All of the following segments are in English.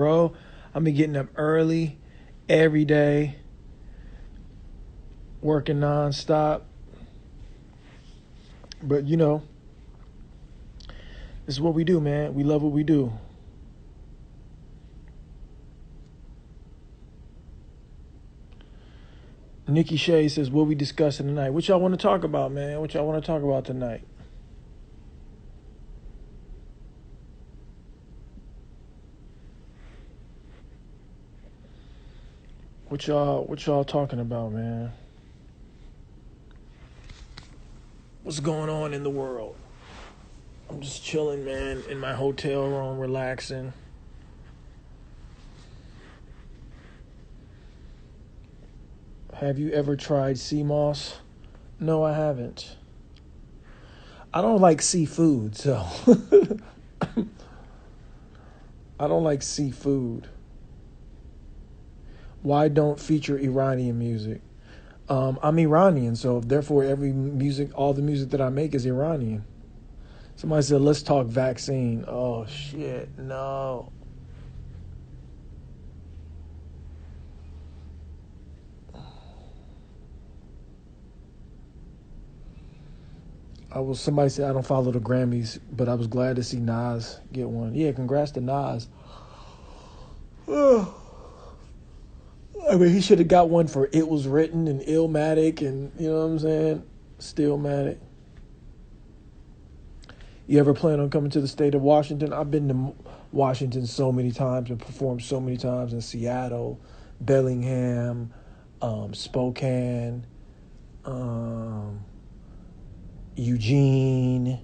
Bro, I've been getting up early every day, working nonstop. But this is what we do, man. We love what we do. Nikki Shea says, what we discussing tonight? What y'all want to talk about, man? What y'all want to talk about tonight? What y'all talking about, man? What's going on in the world? I'm just chilling, man, in my hotel room, relaxing. Have you ever tried sea moss? No, I haven't. I don't like seafood, so I don't like seafood. Why don't feature Iranian music? I'm Iranian, so therefore all the music that I make is Iranian. Somebody said, let's talk vaccine. Oh, shit, no. Somebody said I don't follow the Grammys, but I was glad to see Nas get one. Yeah, congrats to Nas. I mean, he should have got one for It Was Written and Illmatic and, you know what I'm saying? Stillmatic. You ever plan on coming to the state of Washington? I've been to Washington so many times and performed so many times in Seattle, Bellingham, Spokane, Eugene.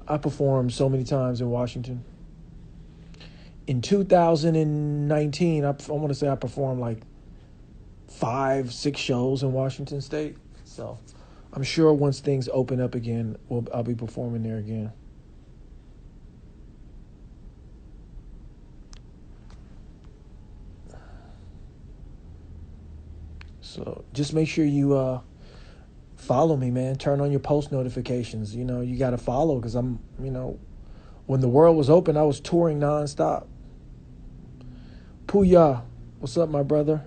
I performed so many times in Washington. In 2019, I want to say I performed like 5-6 shows in Washington State. So I'm sure once things open up again, I'll be performing there again. So just make sure you follow me, man. Turn on your post notifications. You got to follow because when the world was open, I was touring nonstop. Puya, what's up, my brother?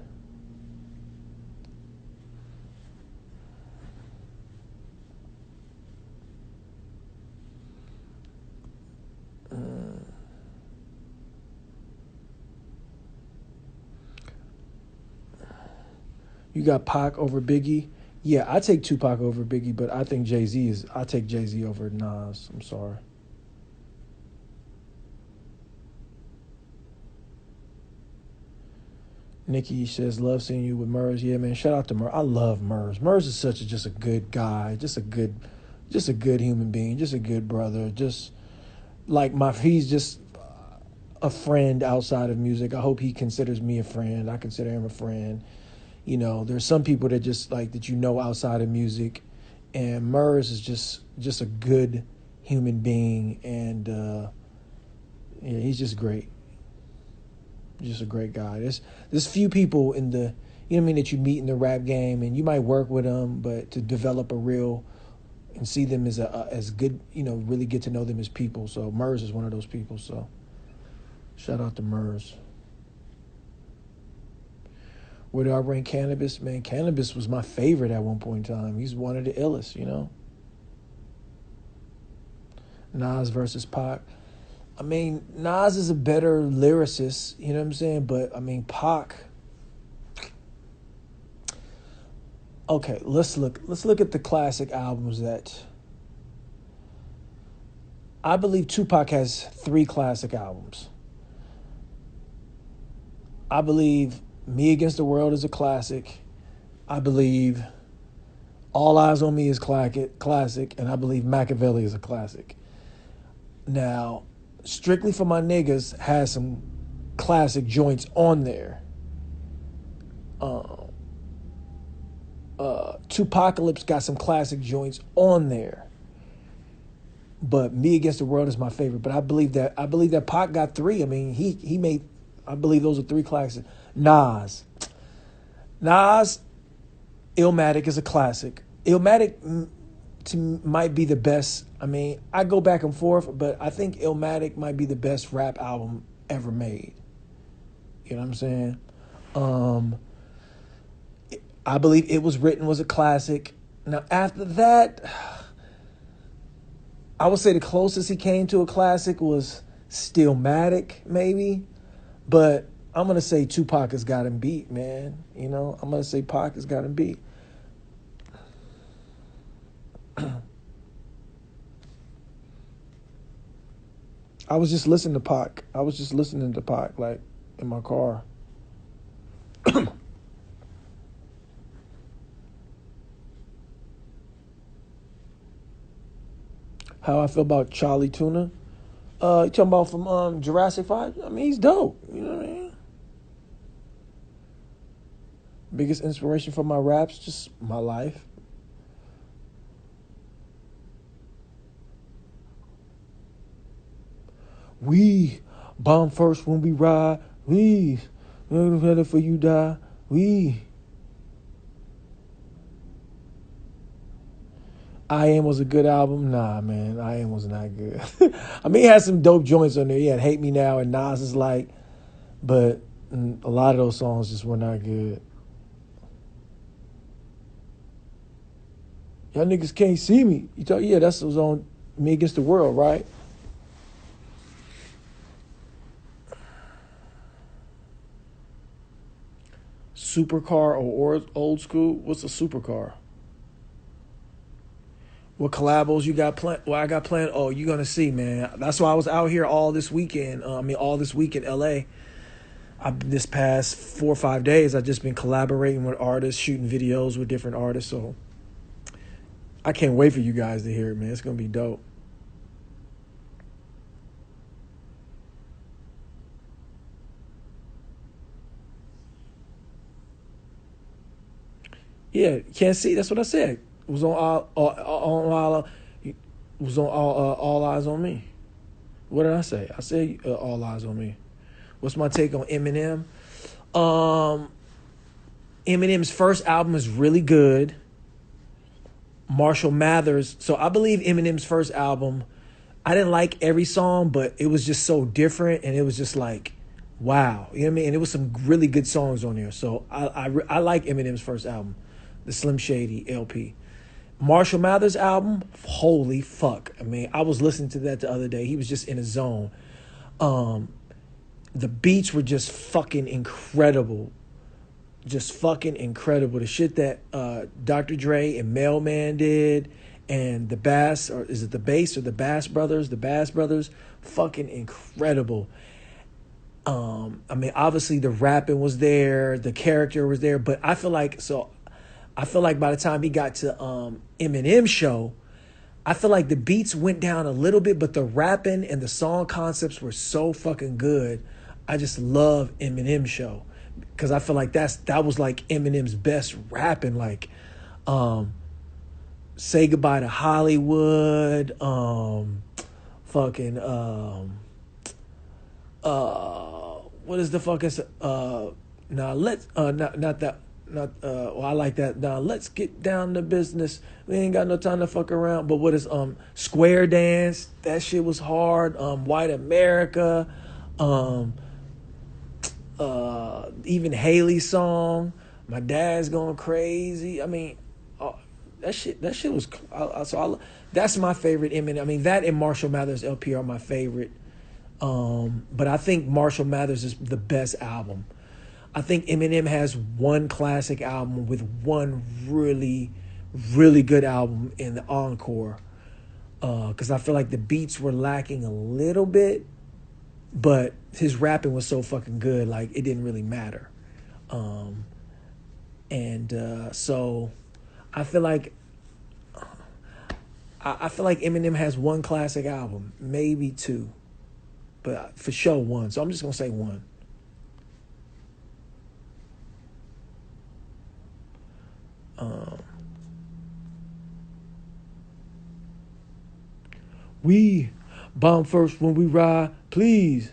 You got Pac over Biggie. Yeah, I take Tupac over Biggie, but I think I take Jay-Z over Nas. I'm sorry. Nikki says, love seeing you with Murs. Yeah, man, shout out to Murs. I love Murs. Murs is just a good guy, just a good human being, just a good brother. Just like he's just a friend outside of music. I hope he considers me a friend. I consider him a friend. There's some people that just like that outside of music, and Murs is just a good human being, and yeah, he's just great. Just a great guy. There's few people in the that you meet in the rap game, and you might work with them, but to develop a real and see them as good, really get to know them as people. So Murs is one of those people. So shout out to Murs. Where do I rank Cannabis? Man, Cannabis was my favorite at one point in time. He's one of the illest, Nas versus Pac. I mean, Nas is a better lyricist, you know what I'm saying? But, I mean, Pac. Okay, let's look at the classic albums that... I believe Tupac has 3 classic albums. I believe Me Against the World is a classic. I believe All Eyes on Me is classic. And I believe Machiavelli is a classic. Now, Strictly for My Niggas has some classic joints on there. Tupacalypse got some classic joints on there. But Me Against the World is my favorite. But I believe that Pac got 3. I mean, he made, I believe those are 3 classics. Nas, Illmatic is a classic. Illmatic might be the best. I mean, I go back and forth, but I think Illmatic might be the best rap album ever made. You know what I'm saying? Um, I believe It Was Written was a classic. Now, after that, I would say the closest he came to a classic was Stillmatic, maybe. But I'm going to say Tupac has got him beat, man. You know, I'm going to say Pac has got him beat. I was just listening to Pac. Like, in my car. How I feel about Charlie Tuna. You talking about from Jurassic 5? I mean, he's dope. You know what I mean? Biggest inspiration for my raps, just my life. We bomb first when we ride. We ready for you die. We. I Am was a good album. Nah, man, I Am was not good. I mean, he had some dope joints on there. He had Hate Me Now and Nas is Like, but a lot of those songs just were not good. Y'all niggas can't see me. You thought, yeah, that's what was on Me Against the World, right? Supercar or old school? What's a supercar? What collabos you got planned? Well, I got planned. Oh, you're gonna see, man. That's why I was out here all this weekend. All this week in LA. This past 4 or 5 days, I've just been collaborating with artists, shooting videos with different artists. So I can't wait for you guys to hear it, man. It's gonna be dope. Yeah, you can't see. That's what I said. It was all eyes on me. What did I say? I said all eyes on me. What's my take on Eminem? Um, Eminem's first album is really good. Marshall Mathers. So I believe Eminem's first album, I didn't like every song, but it was just so different, and it was just like, wow. You know what I mean? And it was some really good songs on there. So I like Eminem's first album, the Slim Shady LP. Marshall Mathers album, holy fuck. I mean, I was listening to that the other day. He was just in a zone. Um, the beats were just fucking incredible. Just fucking incredible. The shit that Dr. Dre and Mailman did, and the Bass, or is it the Bass or the Bass Brothers? The Bass Brothers, fucking incredible. I mean, obviously the rapping was there, the character was there, but I feel like by the time he got to Eminem Show, I feel like the beats went down a little bit, but the rapping and the song concepts were so fucking good. I just love Eminem Show because I feel like that was like Eminem's best rapping. Like, Say Goodbye to Hollywood, fucking what is the fucking now let's not that. Not well, I like that. Now let's get down to business. We ain't got no time to fuck around. But what is Square Dance? That shit was hard. White America. Even Haley's song. My Dad's Going Crazy. I mean, that shit was. That's my favorite Eminem. I mean, that and Marshall Mathers LP are my favorite. But I think Marshall Mathers is the best album. I think Eminem has one classic album with one really, really good album in the encore. Because I feel like the beats were lacking a little bit, but his rapping was so fucking good, like it didn't really matter. So I feel like Eminem has one classic album, maybe two, but for sure one. So I'm just gonna say one. We bomb first when we ride, please.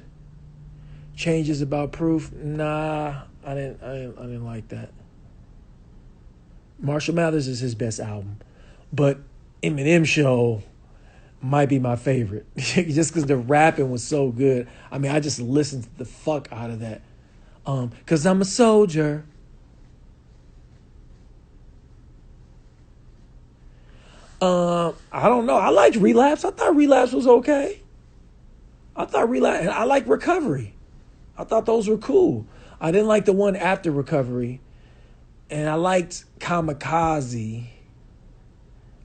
Changes about proof. Nah, I didn't like that. Marshall Mathers is his best album, but Eminem Show might be my favorite just because the rapping was so good. I mean, I just listened to the fuck out of that. Cause I'm a soldier. I don't know. I liked Relapse. I thought Relapse was okay. I like Recovery. I thought those were cool. I didn't like the one after Recovery. And I liked Kamikaze.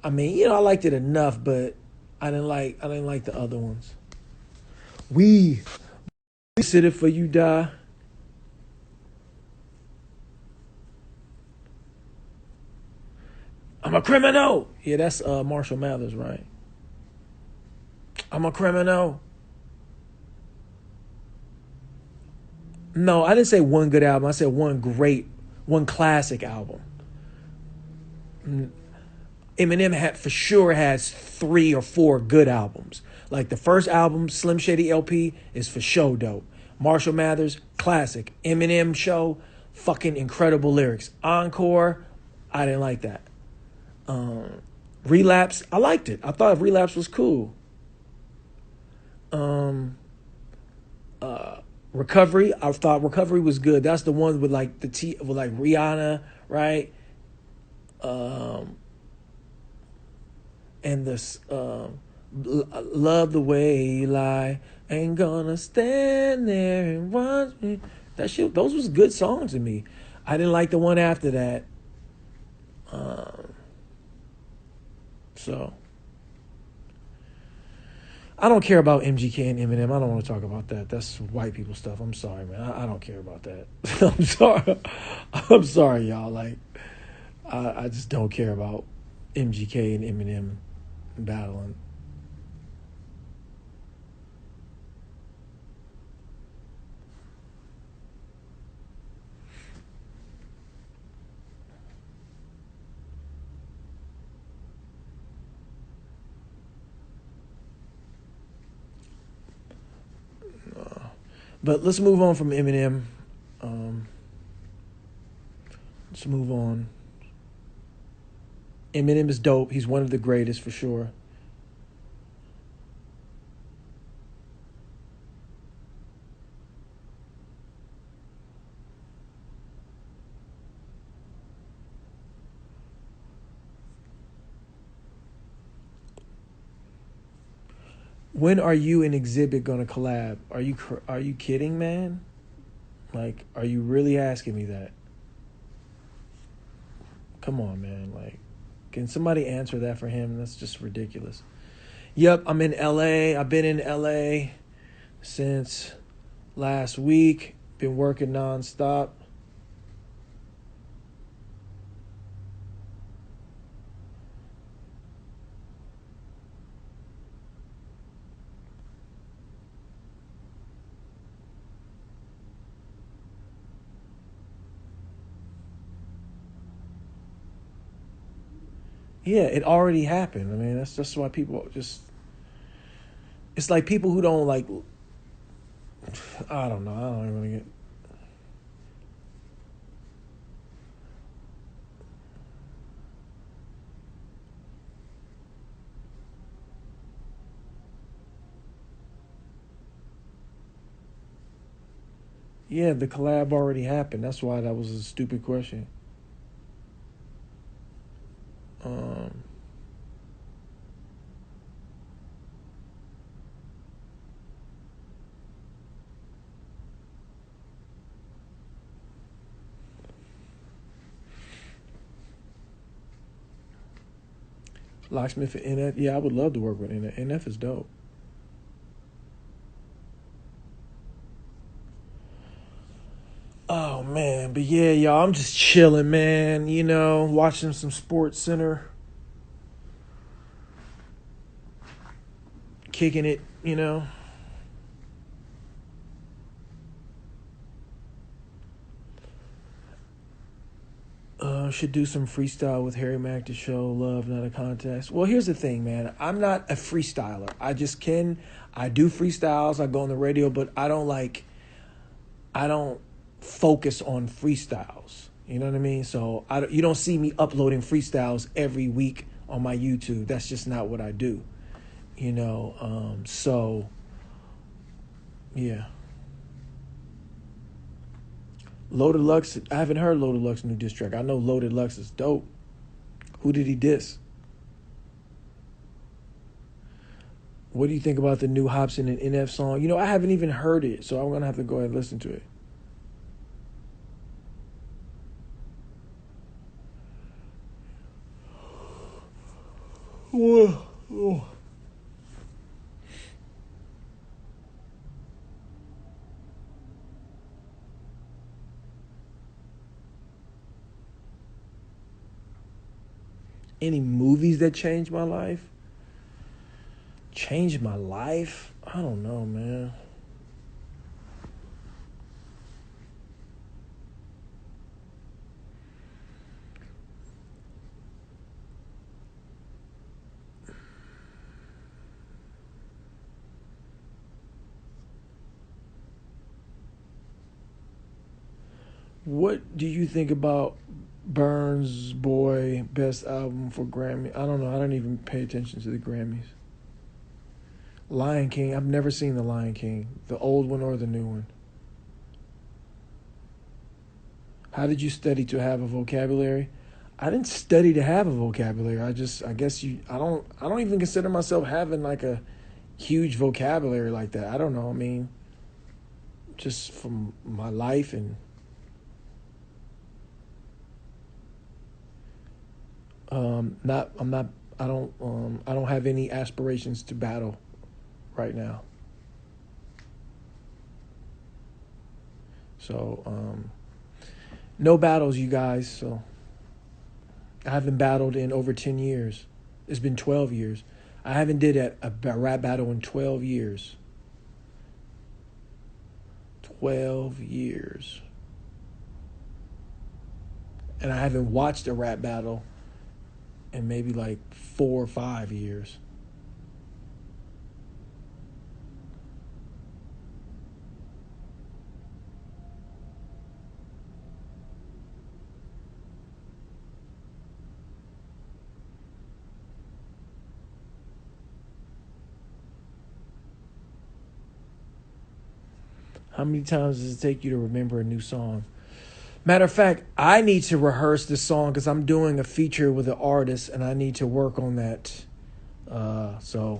I mean, I liked it enough, but I didn't like the other ones. We sit it for you die. I'm a criminal. Yeah, that's Marshall Mathers, right? I'm a criminal. No, I didn't say one good album. I said one classic album. Eminem for sure has 3 or 4 good albums. Like the first album, Slim Shady LP, is for show dope. Marshall Mathers, classic. Eminem show, fucking incredible lyrics. Encore, I didn't like that. Relapse, I liked it. I thought Relapse was cool. Recovery, I thought Recovery was good. That's the one with like with like Rihanna, right? And this love the way you lie, ain't gonna stand there and watch me. That shit, those was good songs to me. I didn't like the one after that. So I don't care about MGK and Eminem. I don't want to talk about that. That's white people stuff. I'm sorry, man. I don't care about that. I'm sorry. I'm sorry, y'all. Like, I just don't care about MGK and Eminem battling. But let's move on from Eminem. Let's move on. Eminem is dope. He's one of the greatest for sure. When are you and Exhibit gonna collab? Are you kidding, man? Like, are you really asking me that? Come on, man. Like, can somebody answer that for him? That's just ridiculous. Yep, I'm in LA. I've been in LA since last week. Been working nonstop. Yeah, it already happened. I mean, that's just why people just. It's like people who don't like. I don't know. I don't even want to get. Yeah, the collab already happened. That's why that was a stupid question. Um, Locksmith and NF. Yeah, I would love to work with NF. NF is dope. Oh man, but yeah, y'all, I'm just chilling, man. Watching some Sports Center, kicking it. Should do some freestyle with Harry Mack to show love, not a contest. Well, here's the thing, man. I'm not a freestyler. I do freestyles. I go on the radio, but I don't focus on freestyles. You know what I mean? So you don't see me uploading freestyles every week on my YouTube. That's just not what I do. So yeah. Loaded Lux, I haven't heard Loaded Lux's new diss track. I know Loaded Lux is dope. Who did he diss? What do you think about the new Hobson and NF song? You know, I haven't even heard it, so I'm going to have to go ahead and listen to it. Whoa. Any movies that changed my life? Changed my life? I don't know, man. What do you think about Burns Boy best album for Grammy? I don't know. I don't even pay attention to the Grammys. Lion King. I've never seen the Lion King, the old one or the new one. How did you study to have a vocabulary? I didn't study to have a vocabulary. I don't even consider myself having like a huge vocabulary like that. I don't know. I mean, just from my life and I don't have any aspirations to battle right now. So, no battles, you guys. So I haven't battled in over 10 years. It's been 12 years. I haven't did a rap battle in 12 years. 12 years. And I haven't watched a rap battle in maybe like 4 or 5 years. How many times does it take you to remember a new song? Matter of fact, I need to rehearse this song because I'm doing a feature with an artist and I need to work on that. So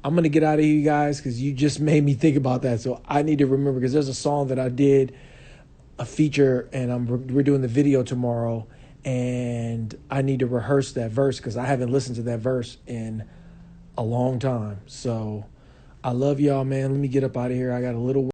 I'm going to get out of here, you guys, because you just made me think about that. So I need to remember because there's a song that I did a feature and we're doing the video tomorrow. And I need to rehearse that verse because I haven't listened to that verse in a long time. So I love y'all, man. Let me get up out of here. I got a little